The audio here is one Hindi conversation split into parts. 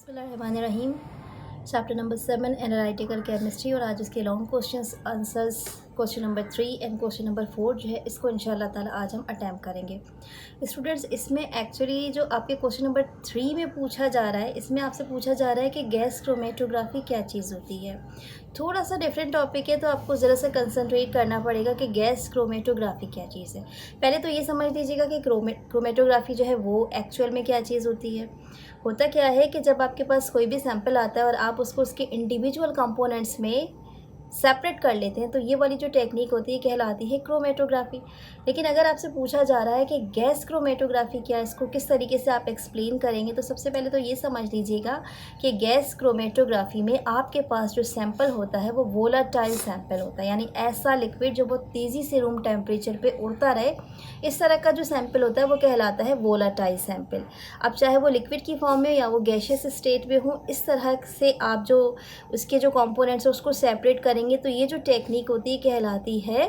बिस्मिल्लाहिर्रहमानिर्रहीम। चैप्टर नंबर 7 एनालिटिकल केमिस्ट्री और आज इसके long questions answers question number 3 and question number 4 जो है इसको इंशाल्लाह ताला आज हम अटैम्प्ट करेंगे। स्टूडेंट्स, इसमें एक्चुअली जो आपके क्वेश्चन नंबर 3 में पूछा जा रहा है, इसमें आपसे पूछा जा रहा है कि गैस क्रोमेटोग्राफी क्या चीज़ होती है। थोड़ा सा डिफरेंट टॉपिक है, तो आपको ज़रा सा कंसंट्रेट करना पड़ेगा कि गैस क्रोमेटोग्राफी क्या चीज़ है। पहले तो ये समझ लीजिएगा कि क्रोमेटोग्राफी जो है वो एक्चुअल में क्या चीज़ होती है। होता क्या है कि जब आपके पास कोई भी सैंपल आता है और आप उसको उसके इंडिविजुअल कंपोनेंट्स में सेपरेट कर लेते हैं, तो ये वाली जो टेक्निक होती है कहलाती है क्रोमेटोग्राफी। लेकिन अगर आपसे पूछा जा रहा है कि गैस क्रोमेटोग्राफी क्या है, इसको किस तरीके से आप एक्सप्लेन करेंगे, तो सबसे पहले तो ये समझ लीजिएगा कि गैस क्रोमेटोग्राफी में आपके पास जो सैंपल होता है वो वोलाटाइल सैंपल होता है, यानी ऐसा लिक्विड जो बहुत तेज़ी से रूम टेम्परेचर पे उड़ता रहे, इस तरह का जो सैंपल होता है वो कहलाता है वोलाटाइल सैंपल। अब चाहे वो लिक्विड की फॉर्म में या वो गैशियस स्टेट में हो, इस तरह से आप जो उसके जो कंपोनेंट्स है उसको सेपरेट करेंगे, तो ये जो टेक्निक होती है कहलाती है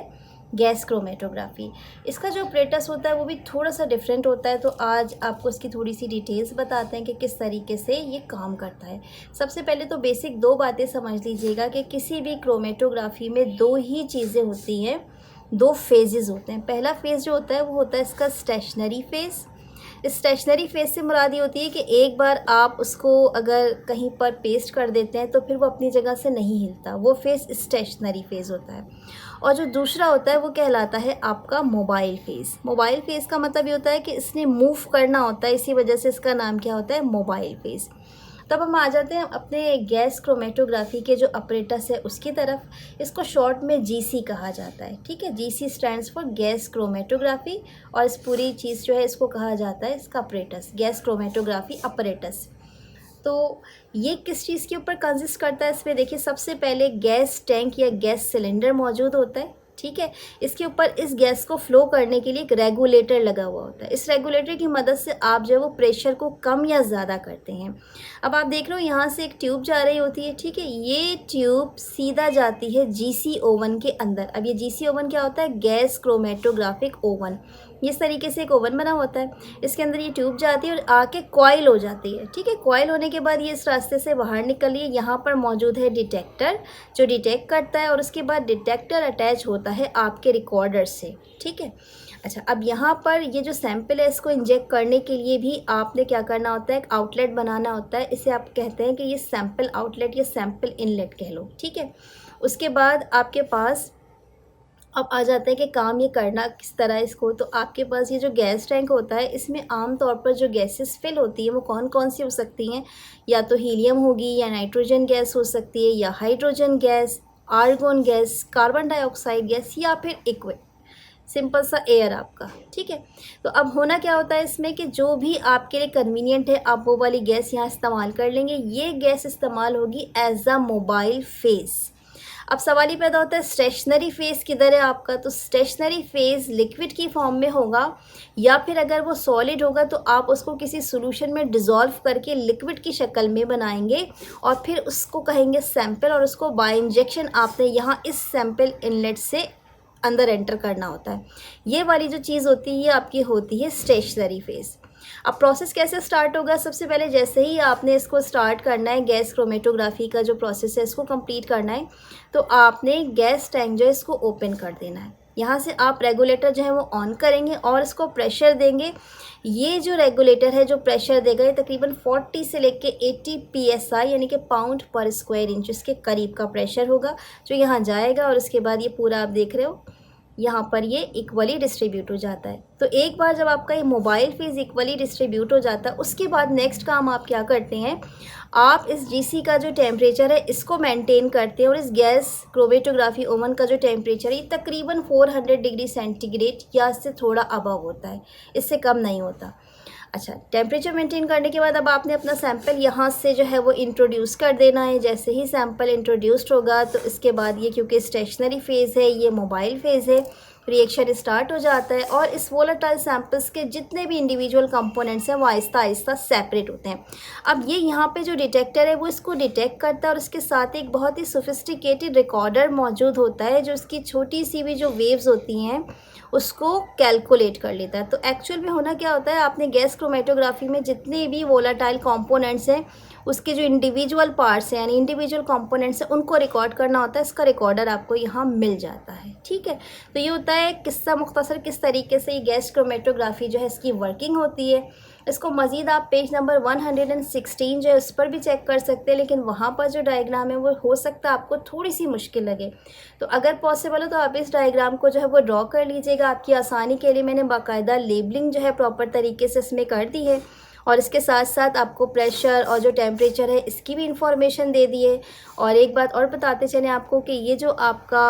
गैस क्रोमेटोग्राफी। इसका जो ऑपरेटस होता है वो भी थोड़ा सा डिफरेंट होता है, तो आज आपको इसकी थोड़ी सी डिटेल्स बताते हैं कि किस तरीके से ये काम करता है। सबसे पहले तो बेसिक दो बातें समझ लीजिएगा कि किसी भी क्रोमेटोग्राफी में दो ही चीज़ें होती हैं, दो फेजेस होते हैं। पहला फेज़ जो होता है वो होता है इसका स्टेशनरी फेज़। स्टेशनरी फेज से मुराद ये होती है कि एक बार आप उसको अगर कहीं पर पेस्ट कर देते हैं तो फिर वो अपनी जगह से नहीं हिलता, वो फेज़ स्टेशनरी फेज़ होता है। और जो दूसरा होता है वो कहलाता है आपका मोबाइल फेज़। मोबाइल फेज़ का मतलब ये होता है कि इसने मूव करना होता है, इसी वजह से इसका नाम क्या होता है, मोबाइल फेज़। तब हम आ जाते हैं अपने गैस क्रोमेटोग्राफी के जो अपरेटस है उसकी तरफ। इसको शॉर्ट में जीसी कहा जाता है, ठीक है। GC stands for gas chromatography, और इस पूरी चीज़ जो है इसको कहा जाता है इसका अपरेटस, गैस क्रोमेटोग्राफी अपरेटस। तो ये किस चीज़ के ऊपर कंसिस्ट करता है, इसमें देखिए सबसे पहले गैस टैंक या गैस सिलेंडर मौजूद होता है, ठीक है। इसके ऊपर इस गैस को फ्लो करने के लिए एक रेगुलेटर लगा हुआ होता है। इस रेगुलेटर की मदद से आप जो है वो प्रेशर को कम या ज़्यादा करते हैं। अब आप देख रहे हो यहाँ से एक ट्यूब जा रही होती है, ठीक है। ये ट्यूब सीधा जाती है जीसी ओवन के अंदर। अब ये जीसी ओवन क्या होता है, गैस क्रोमेटोग्राफिक ओवन। इस तरीके से एक ओवन बना होता है, इसके अंदर ये ट्यूब जाती है और आके कॉइल हो जाती है, ठीक है। कॉइल होने के बाद ये इस रास्ते से बाहर निकली है। यहाँ पर मौजूद है डिटेक्टर जो डिटेक्ट करता है, और उसके बाद डिटेक्टर अटैच होता है आपके रिकॉर्डर से, ठीक है। अच्छा, अब यहाँ पर ये जो सैंपल है इसको इंजेक्ट करने के लिए भी आपने क्या करना होता है, एक आउटलेट बनाना होता है। इसे आप कहते हैं कि ये सैंपल आउटलेट या सैंपल इनलेट कह लो, ठीक है। उसके बाद आपके पास अब आ जाते हैं कि काम ये करना किस तरह इसको। तो आपके पास ये जो गैस टैंक होता है इसमें आम तौर पर जो गैसेस फिल होती है वो कौन कौन सी हो सकती हैं, या तो हीलियम होगी, या नाइट्रोजन गैस हो सकती है, या hydrogen gas, argon gas, carbon dioxide gas, या फिर लिक्विड सिंपल सा एयर आपका, ठीक है। तो अब होना क्या होता है इसमें कि जो भी आपके लिए कन्वीनियंट है आप वो वाली गैस यहाँ इस्तेमाल कर लेंगे। ये गैस इस्तेमाल होगी एज अ मोबाइल फेज़। अब सवाल ही पैदा होता है स्टेशनरी फेज़ किधर है आपका, तो स्टेशनरी फेज़ लिक्विड की फॉर्म में होगा, या फिर अगर वो सॉलिड होगा तो आप उसको किसी सॉल्यूशन में डिज़ोल्व करके लिक्विड की शक्ल में बनाएंगे और फिर उसको कहेंगे सैंपल, और उसको बाय इंजेक्शन आपने यहाँ इस सैंपल इनलेट से अंदर एंटर करना होता है। ये वाली जो चीज़ होती है ये आपकी होती है स्टेशनरी फेज़। अब प्रोसेस कैसे स्टार्ट होगा, सबसे पहले जैसे ही आपने इसको स्टार्ट करना है, गैस क्रोमेटोग्राफी का जो प्रोसेस है इसको कंप्लीट करना है, तो आपने गैस टैंक जो है इसको ओपन कर देना है। यहाँ से आप रेगुलेटर जो है वो ऑन करेंगे और इसको प्रेशर देंगे। ये जो रेगुलेटर है जो प्रेशर देगा ये तकरीबन 40 से लेके 80 psi यानी कि पाउंड पर स्क्वायर इंच के करीब का प्रेशर होगा जो यहाँ जाएगा, और उसके बाद ये पूरा आप देख रहे हो यहाँ पर ये इक्वली डिस्ट्रीब्यूट हो जाता है। तो एक बार जब आपका ये मोबाइल फेज़ इक्वली डिस्ट्रीब्यूट हो जाता है, उसके बाद नेक्स्ट काम आप क्या करते हैं, आप इस जीसी का जो टेम्परेचर है इसको मेंटेन करते हैं, और इस गैस क्रोमेटोग्राफी ओवन का जो टेम्परेचर है तकरीबन 400 डिग्री सेंटीग्रेड या इससे थोड़ा अबव होता है, इससे कम नहीं होता। अच्छा, टेम्परेचर मेंटेन करने के बाद अब आपने अपना सैंपल यहाँ से जो है वो इंट्रोड्यूस कर देना है। जैसे ही सैंपल इंट्रोड्यूस्ड होगा तो इसके बाद ये क्योंकि स्टेशनरी फेज़ है, ये मोबाइल फेज़ है, रिएक्शन स्टार्ट हो जाता है, और इस वोलेटाइल सैंपल्स के जितने भी इंडिविजुअल कंपोनेंट्स हैं वो आहिस्ता आहिस्ता सेपरेट होते हैं। अब ये यहाँ पे जो डिटेक्टर है वो इसको डिटेक्ट करता है, और इसके साथ एक बहुत ही सोफिस्टिकेटेड रिकॉर्डर मौजूद होता है जो इसकी छोटी सी भी जो वेव्स होती हैं उसको कैलकुलेट कर लेता है। तो एक्चुअल में होना क्या होता है, आपने गैस क्रोमेटोग्राफी में जितने भी वोलाटाइल कंपोनेंट्स हैं उसके जो इंडिविजुअल पार्ट्स हैं यानी इंडिविजुअल कंपोनेंट्स हैं उनको रिकॉर्ड करना होता है। इसका रिकॉर्डर आपको यहाँ मिल जाता है, ठीक है। तो ये होता है किस्सा मुख्तसर किस तरीके से ये गैस क्रोमेटोग्राफी जो है इसकी वर्किंग होती है। इसको मज़ीद आप पेज नंबर 116 जो है उस पर भी चेक कर सकते हैं, लेकिन वहाँ पर जो डायग्राम है वो हो सकता है आपको थोड़ी सी मुश्किल लगे। तो अगर पॉसिबल हो तो आप इस डायग्राम को जो है वो ड्रॉ कर लीजिएगा। आपकी आसानी के लिए मैंने बाकायदा लेबलिंग जो है प्रॉपर तरीके से इसमें कर दी है, और इसके साथ साथ आपको प्रेशर और जो टेम्परेचर है इसकी भी इंफॉर्मेशन दे दी है। और एक बात और बताते चलें आपको कि ये जो आपका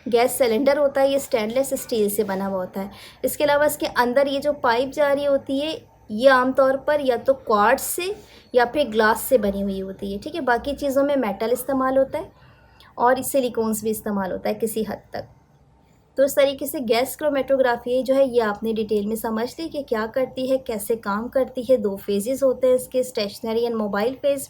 गैस सिलेंडर होता है ये स्टेनलेस स्टील से बना हुआ होता है। इसके अलावा इसके अंदर ये जो पाइप जा रही होती है ये आमतौर पर या तो क्वार्ट्ज से या फिर ग्लास से बनी हुई होती है, ठीक है। बाकी चीज़ों में मेटल इस्तेमाल होता है और सिलिकॉन्स भी इस्तेमाल होता है किसी हद तक। तो इस तरीके से गैस क्रोमेटोग्राफी जो है ये आपने डिटेल में समझ ली कि क्या करती है, कैसे काम करती है। 2 फेजेस होते हैं इसके, स्टेशनरी एंड मोबाइल फेज़।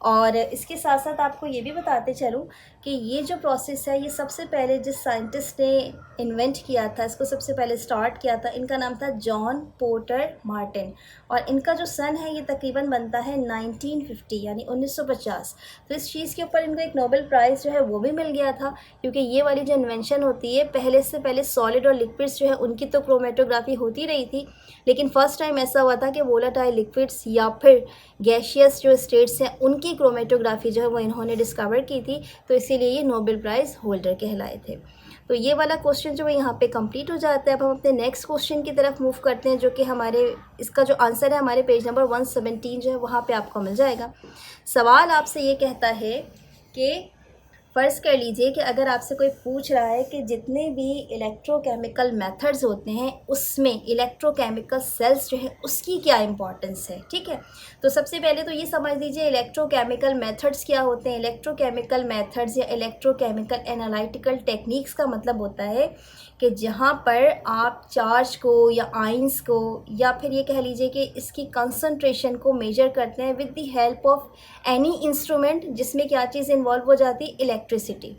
और इसके साथ साथ आपको ये भी बताते चलूँ कि ये जो प्रोसेस है ये सबसे पहले जिस साइंटिस्ट ने इन्वेंट किया था, इसको सबसे पहले स्टार्ट किया था, इनका नाम था जॉन पोर्टर मार्टिन। और इनका जो सन है ये तकरीबन बनता है 1950 यानी 1950। तो इस चीज़ के ऊपर इनको एक नोबेल प्राइज़ जो है वो भी मिल गया था, क्योंकि ये वाली जो इन्वेंशन होती है पहले से पहले सॉलिड और लिक्विड्स जो है उनकी तो क्रोमेटोग्राफी होती रही थी, लेकिन फ़र्स्ट टाइम ऐसा हुआ था कि वोलेटाइल लिक्विड्स या फिर गैशियस जो स्टेट्स हैं उनकी क्रोमेटोग्राफी जो है वो इन्होंने डिस्कवर की थी। तो इसीलिए ये नोबेल प्राइज़ होल्डर कहलाए थे। तो ये वाला क्वेश्चन जो है यहाँ पे कंप्लीट हो जाता है। अब हम अपने नेक्स्ट क्वेश्चन की तरफ मूव करते हैं, जो कि हमारे इसका जो आंसर है हमारे पेज नंबर 117 जो है वहाँ पे आपको मिल जाएगा। सवाल आपसे ये कहता है कि फ़र्ज़ कर लीजिए कि अगर आपसे कोई पूछ रहा है कि जितने भी इलेक्ट्रोकेमिकल मेथड्स होते हैं उसमें इलेक्ट्रोकेमिकल सेल्स जो है उसकी क्या इंपॉर्टेंस है, ठीक है। तो सबसे पहले तो ये समझ लीजिए इलेक्ट्रोकेमिकल मेथड्स क्या होते हैं। इलेक्ट्रोकेमिकल मेथड्स या इलेक्ट्रोकेमिकल एनालिटिकल टेक्निक्स का मतलब होता है कि जहाँ पर आप चार्ज को या आइंस को या फिर ये कह लीजिए कि इसकी कंसंट्रेशन को मेजर करते हैं with the help of any instrument, जिसमें क्या चीज़ इन्वॉल्व हो जाती है, इलेक्ट्रिसिटी।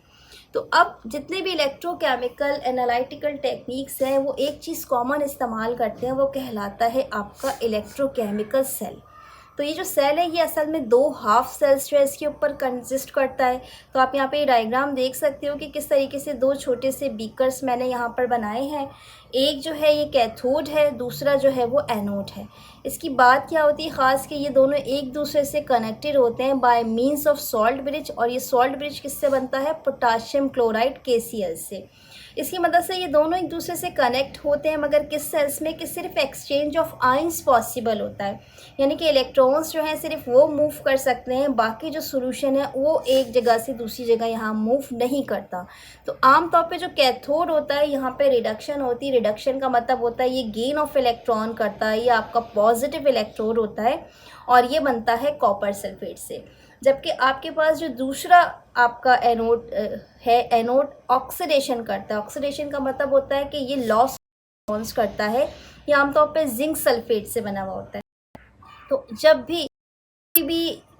तो अब जितने भी इलेक्ट्रोकेमिकल एनालिटिकल टेक्निक्स हैं वो एक चीज़ कॉमन इस्तेमाल करते हैं, वो कहलाता है आपका इलेक्ट्रोकेमिकल सेल। तो ये जो सेल है ये असल में 2 हाफ सेल्स जो है इसके ऊपर कंसिस्ट करता है। तो आप यहाँ पे डायग्राम देख सकते हो कि किस तरीके से 2 छोटे से बीकर्स मैंने यहाँ पर बनाए हैं। एक जो है ये कैथोड है, दूसरा जो है वो एनोड है। इसकी बात क्या होती है ख़ास कि ये दोनों एक दूसरे से कनेक्टेड होते हैं by means of salt bridge, और ये सॉल्ट ब्रिज किससे बनता है, पोटाशियम क्लोराइड KCl से। इसकी मदद से ये दोनों एक दूसरे से कनेक्ट होते हैं, मगर किस सेंस में कि सिर्फ एक्सचेंज ऑफ आयंस पॉसिबल होता है, यानी कि इलेक्ट्रॉन्स जो हैं सिर्फ वो मूव कर सकते हैं, बाकी जो सॉल्यूशन है वो एक जगह से दूसरी जगह यहाँ मूव नहीं करता। तो आम तौर पे जो कैथोड होता है यहाँ पे रिडक्शन होती है। रिडक्शन का मतलब होता है ये गेन ऑफ इलेक्ट्रॉन करता है, ये आपका पॉजिटिव इलेक्ट्रोड होता है और ये बनता है कॉपर सल्फेट से। जबकि आपके पास जो दूसरा आपका एनोड है, एनोड ऑक्सीडेशन करता है। ऑक्सीडेशन का मतलब होता है कि ये लॉस इलेक्ट्रॉन्स करता है, ये आमतौर पे जिंक सल्फेट से बना हुआ होता है। तो जब भी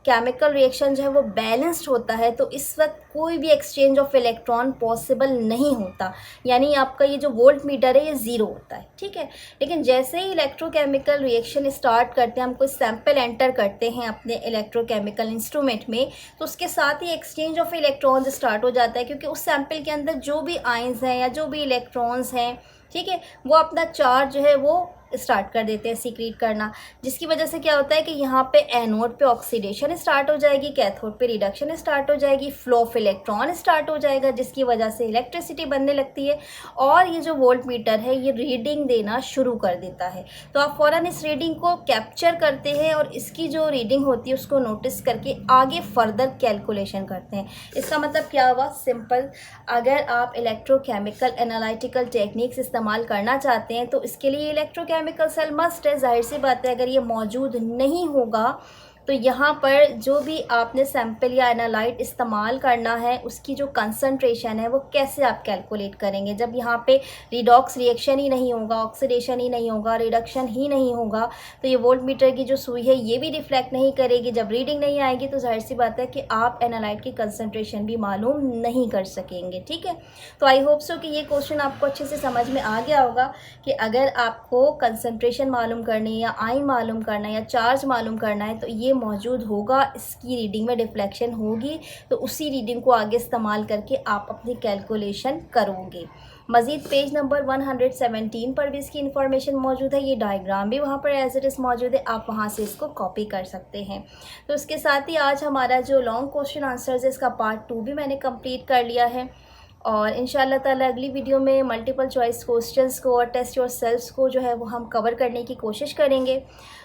केमिकल रिएक्शन जो है वो बैलेंस्ड होता है तो इस वक्त कोई भी एक्सचेंज ऑफ इलेक्ट्रॉन पॉसिबल नहीं होता, यानी आपका ये जो वोल्ट मीटर है ये ज़ीरो होता है, ठीक है। लेकिन जैसे ही इलेक्ट्रोकेमिकल रिएक्शन स्टार्ट करते हैं, हम कोई सैंपल एंटर करते हैं अपने इलेक्ट्रोकेमिकल इंस्ट्रूमेंट में, तो उसके साथ ही एक्सचेंज ऑफ इलेक्ट्रॉन्स स्टार्ट हो जाता है, क्योंकि उस सैंपल के अंदर जो भी आयंस हैं या जो भी इलेक्ट्रॉन्स हैं, ठीक है, वो अपना चार्ज जो है वो स्टार्ट कर देते हैं सीक्रेट करना, जिसकी वजह से क्या होता है कि यहाँ पे एनोड पे ऑक्सीडेशन स्टार्ट हो जाएगी, कैथोड पे रिडक्शन स्टार्ट हो जाएगी, फ्लो ऑफ इलेक्ट्रॉन स्टार्ट हो जाएगा, जिसकी वजह से इलेक्ट्रिसिटी बनने लगती है और ये जो वोल्ट मीटर है ये रीडिंग देना शुरू कर देता है। तो आप फ़ौरन इस रीडिंग को कैप्चर करते हैं और इसकी जो रीडिंग होती है उसको नोटिस करके आगे फर्दर कैलकुलेशन करते हैं। इसका मतलब क्या हुआ, सिंपल, अगर आप इलेक्ट्रोकेमिकल एनालिटिकल टेक्निक्स इस्तेमाल करना चाहते हैं तो इसके लिए इलेक्ट्रोकेमिकल सेल मस्ट है। जाहिर सी बात है अगर ये मौजूद नहीं होगा तो यहाँ पर जो भी आपने सैंपल या एनालाइट इस्तेमाल करना है उसकी जो कंसंट्रेशन है वो कैसे आप कैलकुलेट करेंगे, जब यहाँ पे रिडॉक्स रिएक्शन ही नहीं होगा, ऑक्सीडेशन ही नहीं होगा, रिडक्शन ही नहीं होगा, तो ये वोल्ट मीटर की जो सुई है ये भी रिफ्लेक्ट नहीं करेगी। जब रीडिंग नहीं आएगी तो जाहिर सी बात है कि आप एनालाइट की कंसंट्रेशन भी मालूम नहीं कर सकेंगे, ठीक है। तो आई होप सो कि ये क्वेश्चन आपको अच्छे से समझ में आ गया होगा कि अगर आपको कंसंट्रेशन मालूम करनी है या आयन मालूम करना है या चार्ज मालूम करना है तो ये मौजूद होगा, इसकी रीडिंग में डिफ्लेक्शन होगी, तो उसी रीडिंग को आगे इस्तेमाल करके आप अपनी कैलकुलेशन करोगे। मज़ीद पेज नंबर 117 पर भी इसकी इन्फॉर्मेशन मौजूद है। ये डायग्राम भी वहाँ पर एज इट इज़ मौजूद है, आप वहाँ से इसको कॉपी कर सकते हैं। तो इसके साथ ही आज हमारा जो लॉन्ग क्वेश्चन आंसर्स है इसका पार्ट 2 भी मैंने कंप्लीट कर लिया है। और इंशाल्लाह ताला अगली वीडियो में मल्टीपल चॉइस क्वेश्चंस को और टेस्ट योर सेल्फ्स को जो है वो हम कवर करने की कोशिश करेंगे।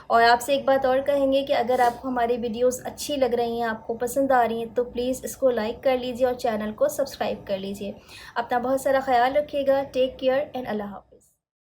और आपसे एक बात और कहेंगे कि अगर आपको हमारी वीडियोस अच्छी लग रही हैं, आपको पसंद आ रही हैं, तो प्लीज़ इसको लाइक कर लीजिए और चैनल को सब्सक्राइब कर लीजिए। अपना बहुत सारा ख्याल रखिएगा। टेक केयर एंड अल्लाह हाफ़िज़।